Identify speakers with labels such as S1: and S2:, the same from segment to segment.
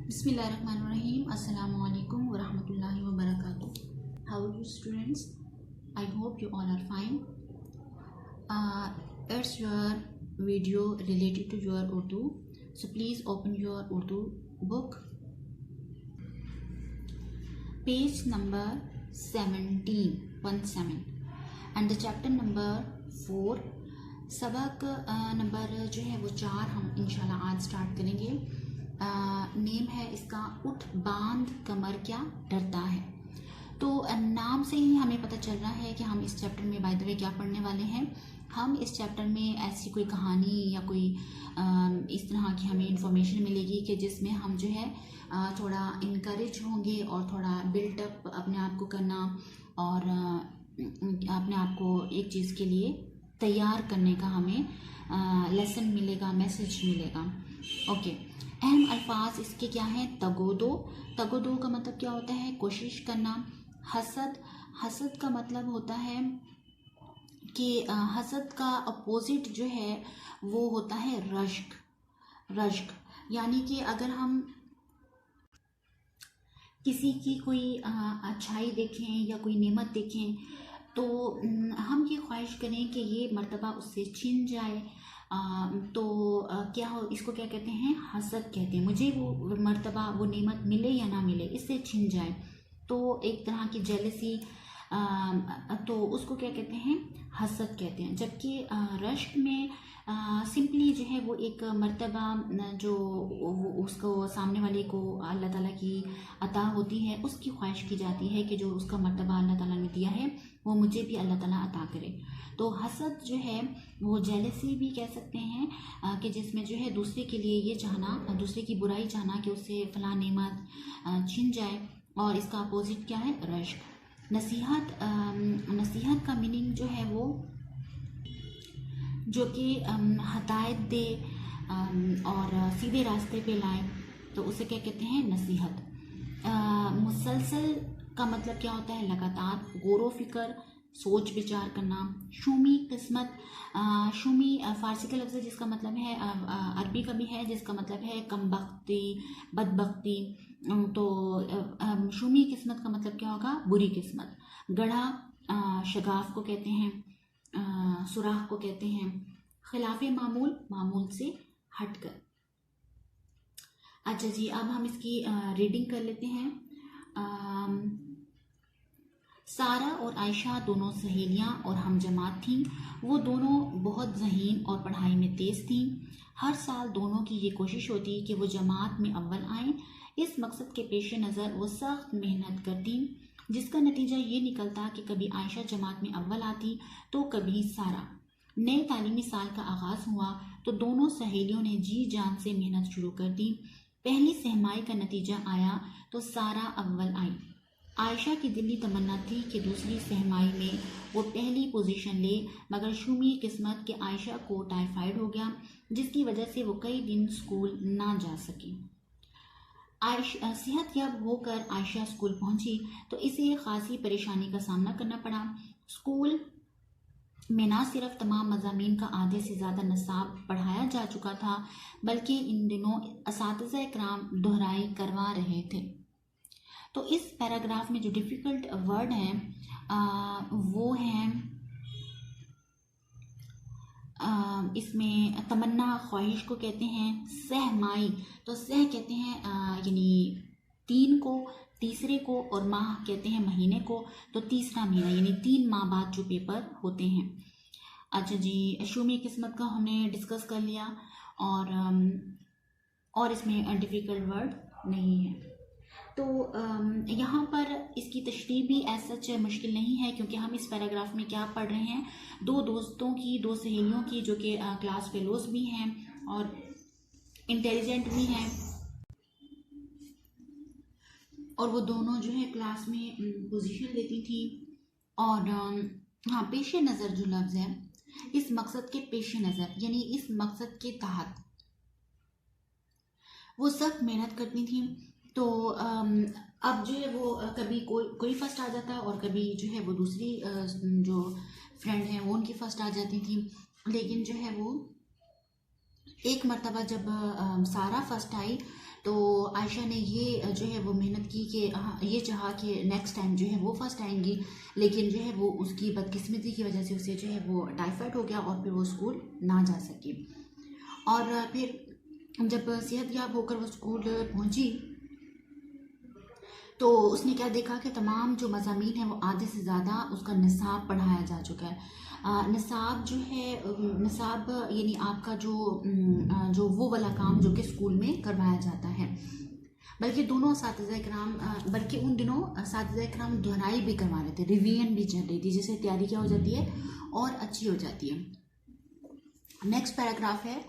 S1: Bismillahirrahmanirrahim. Assalamu alaikum wa rahmatullahi wa barakatuh. How are you students? I hope you all are fine. It's your video related to your Urdu. So please open your Urdu book. Page number 17 and the chapter number 4. सबक number जो है वो 4 हम इंशाल्लाह आज start करेंगे. Name है इसका उठ बांध कमर क्या डरता है. तो नाम से ही हमें पता चल रहा है कि हम इस चैप्टर में बाय द वे क्या पढ़ने वाले हैं. हम इस चैप्टर में ऐसी कोई कहानी या कोई इस तरह की हमें इंफॉर्मेशन मिलेगी कि जिसमें हम जो है थोड़ा इनकरेज होंगे और थोड़ा बिल्टअप अपने आप को करना और अपने आप को एक चीज़ के लिए तैयार करने का हमें लेसन मिलेगा, मैसेज मिलेगा. ओके. अहम अल्फाज इसके क्या हैं. तगोदो. तगोदो का मतलब क्या होता है? कोशिश करना. हसद का मतलब होता है कि हसद का अपोजिट जो है वो होता है रश्क. यानी कि अगर हम किसी की कोई अच्छाई देखें या कोई नेमत देखें तो हम ये ख्वाहिश करें कि ये मर्तबा उससे छिन जाए. तो क्या हो, इसको क्या कहते हैं? हसद कहते हैं. मुझे वो मर्तबा वो नेमत मिले या ना मिले, इससे छिन जाए. तो एक तरह की जेलसी, तो उसको क्या कहते हैं? हसद कहते हैं. जबकि रश्क में सिंपली जो है वो एक मर्तबा जो उसको सामने वाले को अल्लाह ताला की अता होती है, उसकी ख्वाहिश की जाती है कि जो उसका मर्तबा अल्लाह ताला ने दिया है वो मुझे भी अल्लाह ताला अता करे. तो हसद जो है वो जेलसी भी कह सकते हैं कि जिसमें जो है दूसरे के लिए ये चाहना, दूसरे की बुराई चाहना कि उससे फलां नेमत छिन जाए. और इसका अपोजिट क्या है? रश्क. नसीहत का मीनिंग जो है वो जो कि हदायत दे और सीधे रास्ते पे लाए, तो उसे क्या कहते हैं? नसीहत. मुसलसल का मतलब क्या होता है? लगातार. गौर फिक्र, सोच विचार करना. शूमी किस्मत. शूमी फारसी का लफ्ज़ है जिसका मतलब है, अरबी का भी है जिसका मतलब है कमबख्ती, बदबख्ती. तो शूमी किस्मत का मतलब क्या होगा? बुरी किस्मत. गढ़ा शगाफ को कहते हैं, सुराख को कहते हैं. खिलाफे मामूल से हटकर. अच्छा जी, अब हम इसकी रीडिंग कर लेते हैं. सारा और आयशा दोनों सहेलियां और हम जमात थीं. वो दोनों बहुत ज़हीन और पढ़ाई में तेज़ थीं. हर साल दोनों की ये कोशिश होती कि वो जमात में अव्वल आएं. इस मकसद के पेश नज़र वो सख्त मेहनत करती, जिसका नतीजा ये निकलता कि कभी आयशा जमात में अव्वल आती तो कभी सारा. नए तालीमी साल का आगाज़ हुआ तो दोनों सहेलियों ने जी जान से मेहनत शुरू कर दी. पहली सहमाई का नतीजा आया तो सारा अव्वल आई. आयशा की दिली तमन्ना थी कि दूसरी सहमाई में वो पहली पोजीशन ले, मगर शूमी किस्मत के आयशा को टाइफाइड हो गया, जिसकी वजह से वो कई दिन स्कूल ना जा सकी. सेहतयाब होकर आयशा स्कूल पहुंची तो इसे खासी परेशानी का सामना करना पड़ा. स्कूल में ना सिर्फ तमाम मज़ामीन का आधे से ज़्यादा निसाब पढ़ाया जा चुका था, बल्कि इन दिनों असातिज़ा इकराम दोहराई करवा रहे थे. तो इस पैराग्राफ में जो डिफ़िकल्ट वर्ड हैं वो हैं इसमें तमन्ना ख्वाहिश को कहते हैं. सहमाई, तो सह कहते हैं यानी 3 को, तीसरे को, और माह कहते हैं महीने को. तो तीसरा महीना यानी 3 माह बाद जो पेपर होते हैं. अच्छा जी, शूमी किस्मत का हमने डिस्कस कर लिया और इसमें डिफ़िकल्ट वर्ड नहीं है. तो यहाँ पर इसकी तशरीह भी ऐसा सच मुश्किल नहीं है, क्योंकि हम इस पैराग्राफ में क्या पढ़ रहे हैं? 2 दोस्तों की, 2 सहेलियों की जो कि क्लास फेलोज भी हैं और इंटेलिजेंट भी हैं, और वो दोनों जो है क्लास में पोजीशन लेती थी. और हाँ, पेश नज़र जो लफ्ज़ है, इस मकसद के पेश नज़र यानी इस मकसद के तहत वो सख्त मेहनत करती थी. तो अब जो है वो कभी कोई फर्स्ट आ जाता और कभी जो है वो दूसरी जो फ्रेंड है वो उनकी फर्स्ट आ जाती थी. लेकिन जो है वो एक मर्तबा जब सारा फर्स्ट आई तो आयशा ने ये जो है वो मेहनत की कि ये चाहा कि नेक्स्ट टाइम जो है वो फर्स्ट आएंगी, लेकिन जो है वो उसकी बदकिस्मती की वजह से उसे जो है वो टाइफाइड हो गया और फिर वो स्कूल ना जा सकी। और फिर जब सेहतयाब होकर वो स्कूल पहुंची तो उसने क्या देखा कि तमाम जो मज़ामीन हैं वो आधे से ज़्यादा उसका निसाब पढ़ाया जा चुका है। निसाब जो है निसाब यानी आपका जो वो वाला काम जो कि स्कूल में करवाया जाता है। बल्कि दोनों असातिज़ा इकराम बल्कि उन दिनों असातिज़ा इकराम दोहराई भी करवा रहे थे, रिवीजन भी चल रही थी, जिससे तैयारी क्या हो जाती है और अच्छी हो जाती है। नेक्स्ट पैराग्राफ है,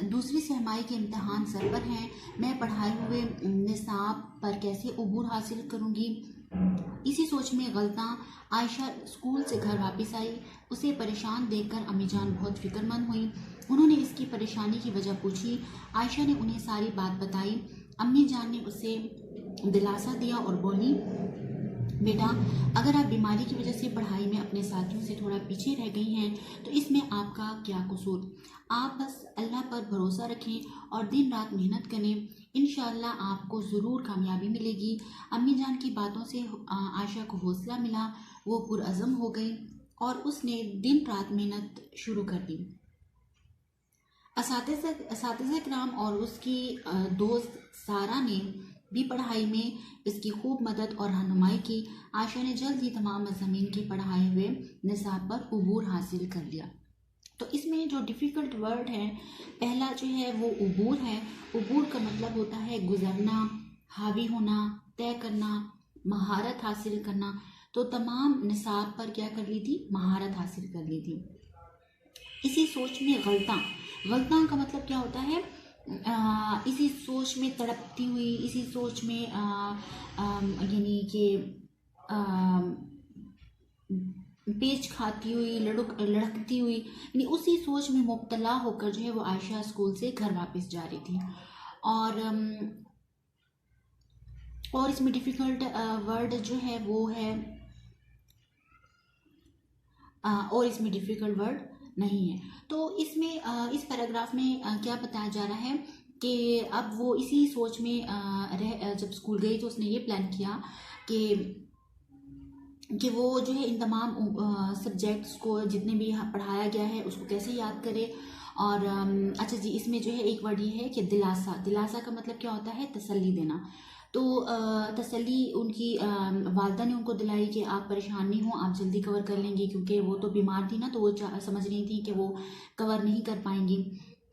S1: दूसरी सहमाई के इम्तहान सर पर हैं, मैं पढ़ाए हुए निसाब पर कैसे अबूर हासिल करूंगी। इसी सोच में गलता आयशा स्कूल से घर वापस आई। उसे परेशान देखकर अम्मी जान बहुत फिक्रमंद हुई। उन्होंने इसकी परेशानी की वजह पूछी। आयशा ने उन्हें सारी बात बताई। अम्मी जान ने उसे दिलासा दिया और बोली, बेटा अगर आप बीमारी की वजह से पढ़ाई में अपने साथियों से थोड़ा पीछे रह गई हैं तो इसमें आपका क्या कसूर। आप बस अल्लाह पर भरोसा रखें और दिन रात मेहनत करें, इंशाअल्लाह आपको ज़रूर कामयाबी मिलेगी। अम्मी जान की बातों से आयशा को हौसला मिला। वो पुरअज़म हो गई और उसने दिन रात मेहनत शुरू कर दी। असातिज़ा किराम और उसकी दोस्त सारा ने भी पढ़ाई में इसकी खूब मदद और रहनुमाई की। आयशा ने जल्द ही तमाम मज़ामीन के पढ़ाए हुए निसाब पर अबूर हासिल कर लिया। तो इसमें जो डिफ़िकल्ट वर्ड है, पहला जो है वो अबूर है। अबूर का मतलब होता है गुजरना, हावी होना, तय करना, महारत हासिल करना। तो तमाम निसाब पर क्या कर ली थी, महारत हासिल कर ली थी। इसी सोच में गलता का मतलब क्या होता है, इसी सोच में तड़पती हुई, इसी सोच में यानी कि पेच खाती हुई, लड़कती हुई, यानी उसी सोच में मुब्तला होकर जो है वो आयशा स्कूल से घर वापस जा रही थी। और इसमें डिफ़िकल्ट वर्ड जो है वो है और इसमें डिफ़िकल्ट वर्ड नहीं है। तो इसमें इस पैराग्राफ में क्या बताया जा रहा है कि अब वो इसी सोच में जब स्कूल गई तो उसने ये प्लान किया कि वो जो है इन तमाम सब्जेक्ट्स को जितने भी पढ़ाया गया है उसको कैसे याद करे। और अच्छा जी, इसमें जो है एक वर्ड ये है कि दिलासा का मतलब क्या होता है, तसल्ली देना। तो तसल्ली उनकी वालदा ने उनको दिलाई कि आप परेशान नहीं हो, आप जल्दी कवर कर लेंगी, क्योंकि वो तो बीमार थी ना, तो वो समझ रही थी कि वो कवर नहीं कर पाएंगी।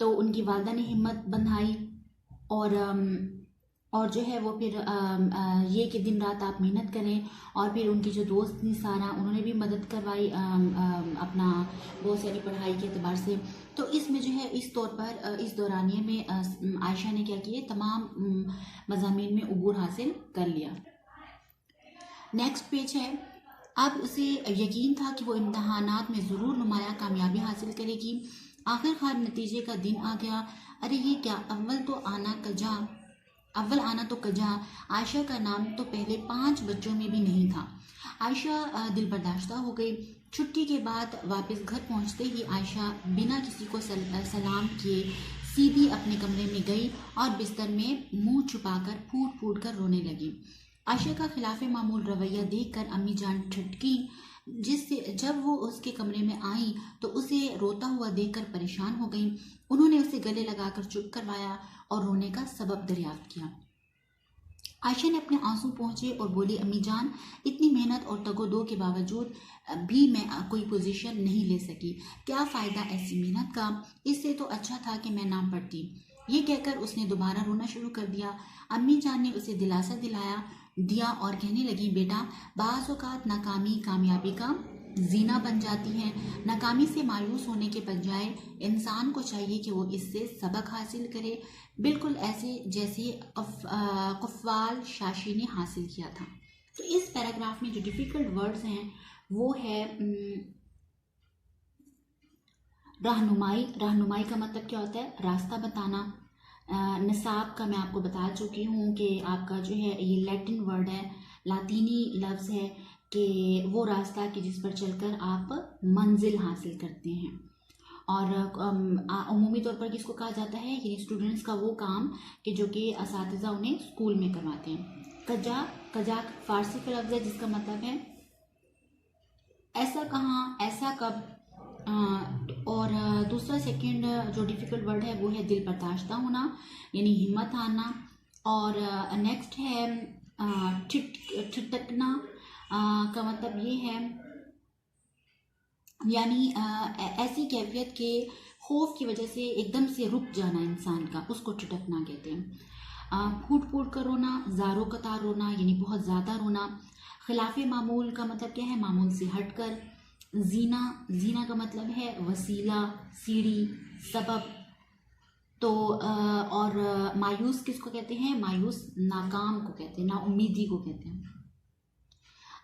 S1: तो उनकी वालदा ने हिम्मत बंधाई और जो है वो फिर ये कि दिन रात आप मेहनत करें। और फिर उनकी जो दोस्त थी सारा, उन्होंने भी मदद करवाई अपना बहुत सारी पढ़ाई के अतबार से। तो इसमें जो है इस तौर पर इस दौरानिए में आयशा ने क्या किए, तमाम मज़ामीन में अबूर हासिल कर लिया। नेक्स्ट पेज है, अब उसे यकीन था कि वो इम्तहानात में ज़रूर नुमाया कामयाबी हासिल करेगी। आखिरकार नतीजे का दिन आ गया। अरे ये क्या, अव्वल आना तो कजा। आयशा का नाम तो पहले 5 बच्चों में भी नहीं था। आयशा दिल बर्दाश्ता हो गई। छुट्टी के बाद वापस घर पहुंचते ही आयशा बिना किसी को सलाम किए सीधी अपने कमरे में गई और बिस्तर में मुंह छुपाकर फूट फूट कर रोने लगी। आयशा का खिलाफ मामूल रवैया देखकर अम्मी जान ठटकी, जिससे जब वो उसके कमरे में आई तो उसे रोता हुआ देखकर परेशान हो गई। उन्होंने उसे गले लगाकर चुप करवाया और रोने का सबब दरियाफ्त किया। आयशा ने अपने आंसू पहुंचे और बोली, अम्मी जान, इतनी मेहनत और तगोदो के बावजूद भी मैं कोई पोजीशन नहीं ले सकी। क्या फ़ायदा ऐसी मेहनत का, इससे तो अच्छा था कि मैं ना पढ़ती। ये कहकर उसने दोबारा रोना शुरू कर दिया। अम्मी जान ने उसे दिलासा दिया और कहने लगी, बेटा बाज़ औक़ात नाकामी कामयाबी का जीना बन जाती है। नाकामी से मायूस होने के बजाय इंसान को चाहिए कि वो इससे सबक हासिल करे, बिल्कुल ऐसे जैसे कफ़्वाल शाशी ने हासिल किया था। तो इस पैराग्राफ में जो डिफ़िकल्ट वर्ड्स हैं वो है रहनुमाई का मतलब क्या होता है, रास्ता बताना। निसाब का मैं आपको बता चुकी हूँ कि आपका जो है ये लैटिन वर्ड है, लातीनी लफ्ज़ है कि वो रास्ता कि जिस पर चलकर आप मंजिल हासिल करते हैं। और उमूमी तौर पर किसको कहा जाता है, यानी स्टूडेंट्स का वो काम कि जो कि असातिज़ा उन्हें स्कूल में करवाते हैं। कजाक फारसी का लफ्ज़ है जिसका मतलब है ऐसा कहाँ, ऐसा कब। और दूसरा सेकंड जो डिफ़िकल्ट वर्ड है वो है दिल बर्दाश्ता होना, यानी हिम्मत हारना। और नेक्स्ट है ठिठकना का मतलब ये है यानी ऐसी कैफियत के खौफ की वजह से एकदम से रुक जाना इंसान का, उसको ठिठकना कहते हैं। फूट फूट कर रोना, ज़ारो कतार रोना, यानी बहुत ज़्यादा रोना। खिलाफ़े मामूल का मतलब क्या है, मामूल से हटकर। जीना का मतलब है वसीला, सीढ़ी, सबब। तो और मायूस किसको कहते हैं, मायूस नाकाम को कहते हैं, नाउम्मीदी को कहते हैं।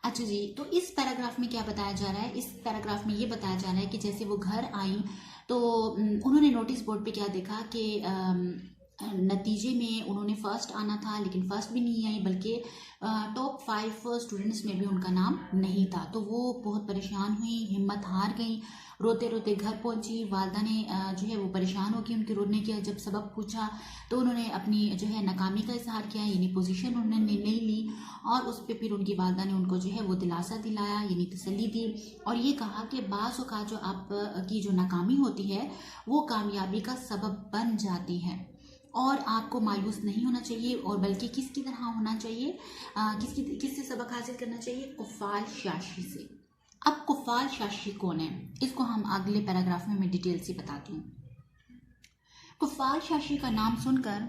S1: अच्छा जी, तो इस पैराग्राफ में क्या बताया जा रहा है, इस पैराग्राफ में ये बताया जा रहा है कि जैसे वो घर आई तो उन्होंने नोटिस बोर्ड पे क्या देखा कि नतीजे में उन्होंने फ़र्स्ट आना था, लेकिन फ़र्स्ट भी नहीं आई, बल्कि टॉप 5 स्टूडेंट्स में भी उनका नाम नहीं था। तो वो बहुत परेशान हुई, हिम्मत हार गई, रोते रोते घर पहुंची। वालदा ने जो है वो परेशान होकर उनके रोने की जब सबब पूछा तो उन्होंने अपनी जो है नाकामी का इजहार किया, यानी पोजीशन उन्होंने नहीं ली। और उस पर फिर उनकी वालदा ने उनको जो है वो दिलासा दिलाया, यानी तसल्ली दी, और ये कहा कि बाज़ औक़ात जो आपकी जो नाकामी होती है वो कामयाबी का सबब बन जाती है, और आपको मायूस नहीं होना चाहिए, और बल्कि किसकी तरह होना चाहिए, किससे सबक हासिल करना चाहिए, कुफ़ाल शाशी से। अब कुफ़ाल शाशी कौन है, इसको हम अगले पैराग्राफ में मैं डिटेल से बताती हूँ। कुफ़ाल शाशी का नाम सुनकर,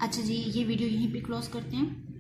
S1: अच्छा जी, ये वीडियो यहीं पे क्लोज करते हैं।